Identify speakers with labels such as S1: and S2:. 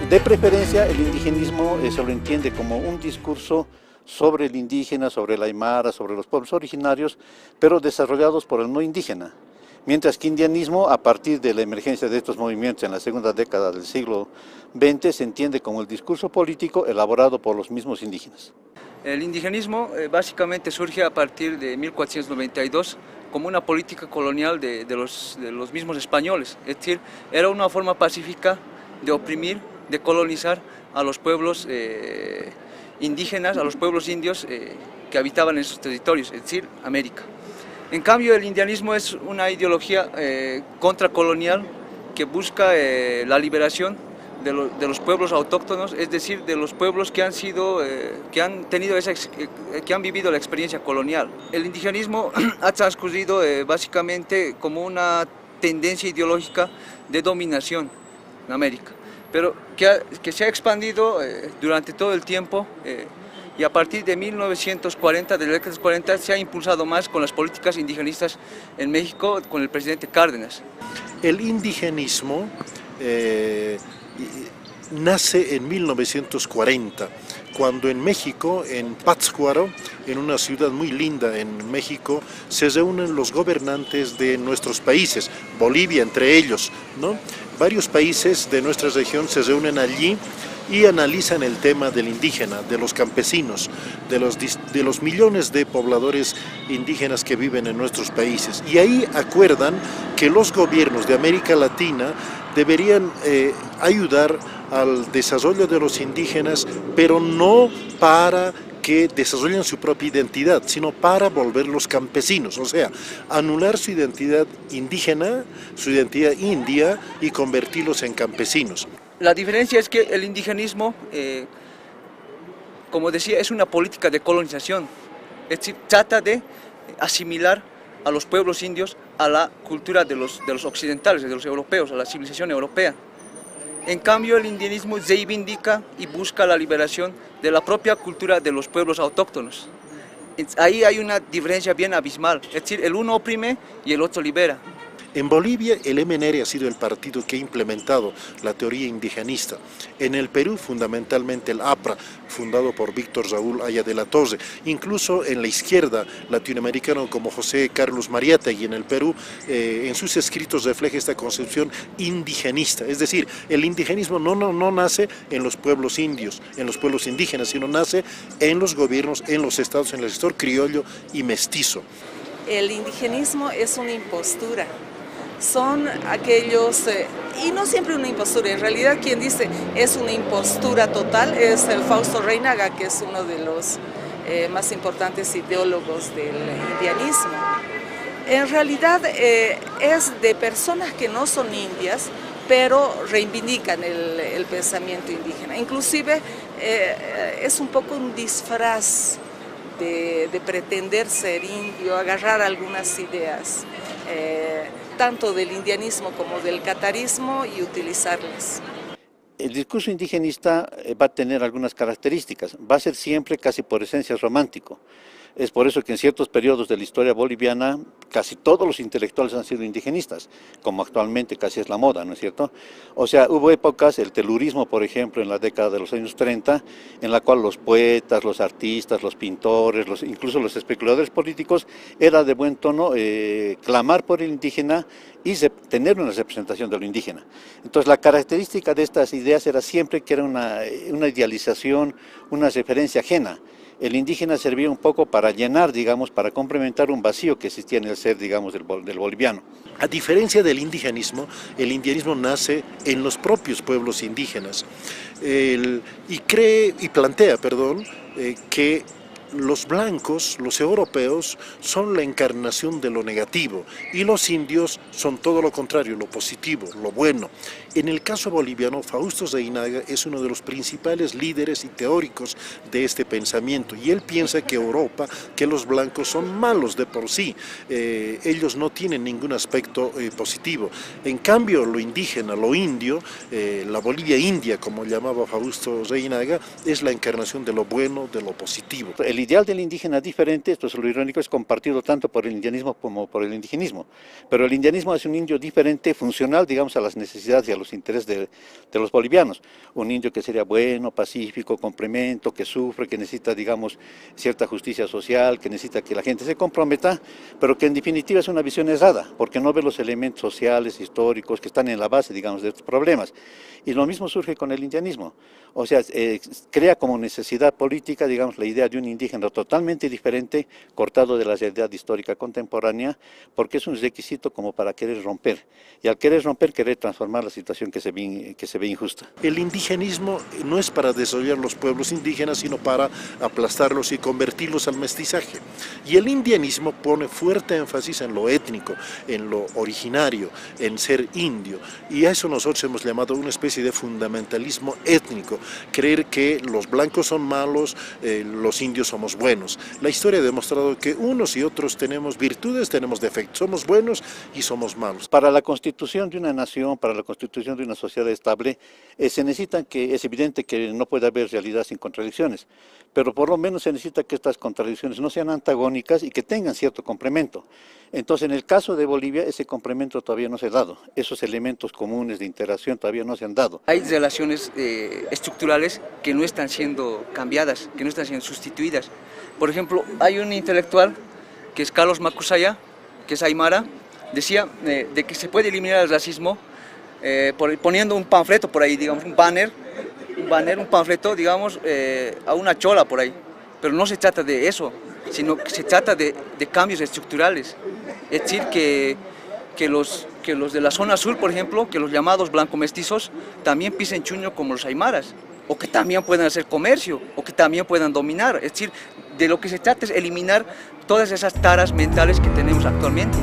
S1: De preferencia, el indigenismo se lo entiende como un discurso sobre el indígena, sobre el aymara, sobre los pueblos originarios, pero desarrollados por el no indígena. Mientras que indianismo, a partir de la emergencia de estos movimientos en la segunda década del siglo XX, se entiende como el discurso político elaborado por los mismos indígenas.
S2: El indigenismo básicamente surge a partir de 1492 como una política colonial de los mismos españoles, es decir, era una forma pacífica de oprimir, de colonizar a los pueblos indígenas, a los pueblos indios que habitaban en esos territorios, es decir, América. En cambio, el indianismo es una ideología contracolonial que busca la liberación de los pueblos autóctonos, es decir, de los pueblos que han vivido la experiencia colonial. El indigenismo ha transcurrido básicamente como una tendencia ideológica de dominación en América, pero que se ha expandido durante todo el tiempo y a partir de 1940, de la década de los 40, se ha impulsado más con las políticas indigenistas en México con el presidente Cárdenas.
S3: El indigenismo nace en 1940, cuando en México, en Pátzcuaro, en una ciudad muy linda en México, se reúnen los gobernantes de nuestros países, Bolivia entre ellos, ¿no? Varios países de nuestra región se reúnen allí y analizan el tema del indígena, de los campesinos, de los millones de pobladores indígenas que viven en nuestros países. Y ahí acuerdan que los gobiernos de América Latina deberían ayudar al desarrollo de los indígenas, pero no para que desarrollen su propia identidad, sino para volverlos campesinos, o sea, anular su identidad indígena, su identidad india y convertirlos en campesinos.
S2: La diferencia es que el indigenismo, como decía, es una política de colonización, es decir, trata de asimilar a los pueblos indios a la cultura de los occidentales, de los europeos, a la civilización europea. En cambio, el indigenismo reivindica y busca la liberación de la propia cultura de los pueblos autóctonos. Ahí hay una diferencia bien abismal, es decir, el uno oprime y el otro libera.
S3: En Bolivia, el MNR ha sido el partido que ha implementado la teoría indigenista. En el Perú, fundamentalmente el APRA, fundado por Víctor Raúl Haya de la Torre. Incluso en la izquierda latinoamericana, como José Carlos Mariátegui en el Perú, en sus escritos refleja esta concepción indigenista. Es decir, el indigenismo no nace en los pueblos indios, en los pueblos indígenas, sino nace en los gobiernos, en los estados, en el sector criollo y mestizo.
S4: El indigenismo es una impostura. Son aquellos, y no siempre una impostura, en realidad quien dice es una impostura total es el Fausto Reinaga, que es uno de los más importantes ideólogos del indianismo. En realidad es de personas que no son indias, pero reivindican el pensamiento indígena. Inclusive es un poco un disfraz de pretender ser indio, agarrar algunas ideas, tanto del indianismo como del catarismo y utilizarlas.
S1: El discurso indigenista va a tener algunas características, va a ser siempre casi por esencia romántico. Es por eso que en ciertos periodos de la historia boliviana casi todos los intelectuales han sido indigenistas, como actualmente casi es la moda, ¿no es cierto? O sea, hubo épocas, el telurismo, por ejemplo, en la década de los años 30, en la cual los poetas, los artistas, los pintores, incluso los especuladores políticos, era de buen tono clamar por el indígena y tener una representación de lo indígena. Entonces, la característica de estas ideas era siempre que era una idealización, una referencia ajena. El indígena servía un poco para llenar, digamos, para complementar un vacío que existía en el ser, digamos, del boliviano.
S3: A diferencia del indigenismo, el indianismo nace en los propios pueblos indígenas y plantea que los blancos, los europeos, son la encarnación de lo negativo y los indios son todo lo contrario, lo positivo, lo bueno. En el caso boliviano, Fausto Zeynaga es uno de los principales líderes y teóricos de este pensamiento y él piensa que Europa, que los blancos son malos de por sí, ellos no tienen ningún aspecto positivo. En cambio, lo indígena, lo indio, la Bolivia india, como llamaba Fausto Zeynaga, es la encarnación de lo bueno, de lo positivo.
S1: El ideal del indígena diferente, esto es lo irónico, es compartido tanto por el indianismo como por el indigenismo, pero el indianismo es un indio diferente, funcional, digamos, a las necesidades y a los intereses de los bolivianos. Un indio que sería bueno, pacífico, complemento, que sufre, que necesita, digamos, cierta justicia social, que necesita que la gente se comprometa, pero que en definitiva es una visión errada, porque no ve los elementos sociales, históricos, que están en la base, digamos, de estos problemas. Y lo mismo surge con el indianismo, o sea, crea como necesidad política, digamos, la idea de un indígena totalmente diferente, cortado de la realidad histórica contemporánea, porque es un requisito como para querer romper, y al querer romper, querer transformar la situación que se ve injusta.
S3: El indigenismo no es para desarrollar los pueblos indígenas, sino para aplastarlos y convertirlos al mestizaje. Y el indianismo pone fuerte énfasis en lo étnico, en lo originario, en ser indio, y a eso nosotros hemos llamado una especie de fundamentalismo étnico, creer que los blancos son malos, los indios somos buenos. La historia ha demostrado que unos y otros tenemos virtudes, tenemos defectos, somos buenos y somos malos.
S1: Para la constitución de una nación, para la constitución de una sociedad estable, se necesita es evidente que no puede haber realidad sin contradicciones, pero por lo menos se necesita que estas contradicciones no sean antagónicas y que tengan cierto complemento. Entonces, en el caso de Bolivia, ese complemento todavía no se ha dado, esos elementos comunes de interacción todavía no se han dado.
S2: Hay relaciones estructurales que no están siendo cambiadas, que no están siendo sustituidas. Por ejemplo, hay un intelectual que es Carlos Macusaya, que es aymara, decía de que se puede eliminar el racismo poniendo un panfleto por ahí, digamos, un panfleto, digamos, a una chola por ahí. Pero no se trata de eso, sino que se trata de cambios estructurales. Es decir, que los de la zona sur, por ejemplo, que los llamados blanco-mestizos también pisen chuño como los aymaras, o que también puedan hacer comercio, o que también puedan dominar. Es decir, de lo que se trata es eliminar todas esas taras mentales que tenemos actualmente.